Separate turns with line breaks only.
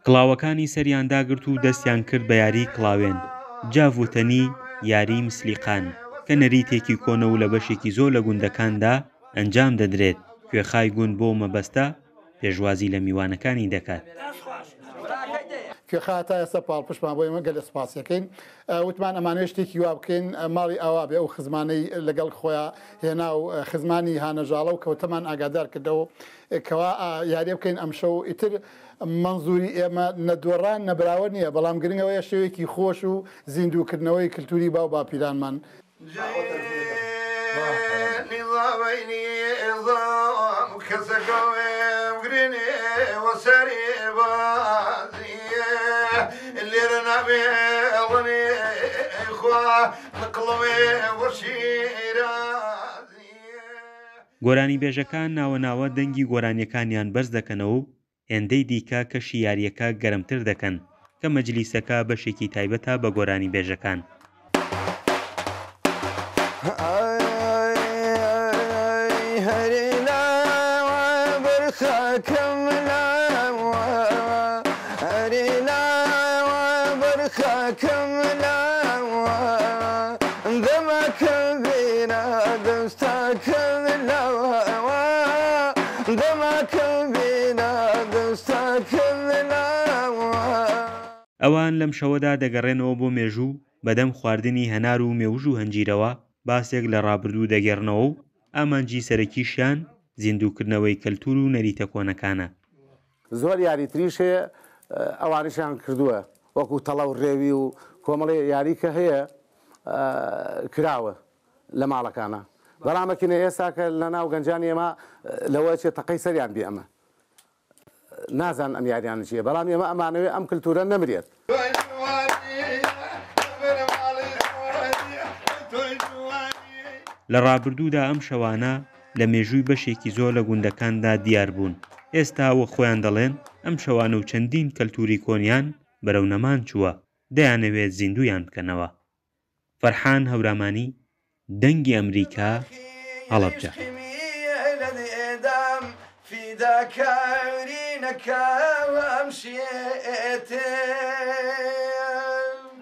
کڵاوەکانی سەریان داگرت و دەستیان کرد بە یاری کڵاوێن جاڤوتەنی یاری مسلیقان کە نەریتێکی کۆنە و لە بەشێکی زۆر لە گوندەکاندا ئەنجام دەدرێت کوێخای گوند بۆ مەبەستە پێشوازی لە میوانەکانی دەکات.
کوێخاتە ئێستا پاڵپشتمان بۆ ئێمە گەلە سپاسەکەین وتمان ئەمانوێ شتێکی وا بکەین ماڵی ئاوا بێ ئەو خزمانەی لەگەڵ خۆیان هێنا و خزمانی هانەژاڵە و کەوتەمان ئاگادار کردەوە کەوا یاریە بکەین ئەم شەو ئیتر منزوری ئێمە نەدۆڕان نەبراوە نییە بەڵام گرنگەوەیە شێوێکی خۆش و زیندووکردنەوەی کللتوری باو باپیرانمان.
گۆرانی بێژەکان ناوە دەنگی گۆرانیەکانیان بەرز دەکەنەوە و هێندەی دیکە کەشی یاریەکە گەرمتر دەکەن کە مەجلیسەکە بەشێکی تایبەتە بە گۆرانی بێژەکان. ئەوان لەم شەوەدا دەگەڕێنەوە بۆ مێژوو بەدەم خواردنی هەنار و مێوژ و هەنجیرەوە باسێک لە ڕابردوو دەگەڕنەوە و ئامانجی سەرەکیشیان زیندووکردنەوەی کەلتور و نەریتە کۆنەکانە.
زۆر یاریتریش هەیە ئەوانشیان کردووە وەکو تەڵە و ڕێوی و کۆمەڵی یاریکە هەیە کراوە لە ماڵەکانە بەڵامەکینە ئێستا کە لە ناو گەنجانی ئێمە لەوە چێت تەقەی سەریان بێ ئەمە نازان ئەم یاریان چیە بەڵام ئێمە ئەمانەوێ ئەم کللتورە نەمرێت.
لە ڕابردوودا ئەم شەوانە لە مێژووی بەشێکی زۆر لە گوندەکاندا دیار بوون ئێستا وە خۆیان دەڵێن ئەم شەوانە و چەندین کەلتوری کۆنیان بەرەو نەمان چووە دەیانەوێت زیندویان بکەنەوە. فەرحان هەورامانی دەنگی ئەمریکا هەڵەبجە.
فداك عينك وامشيت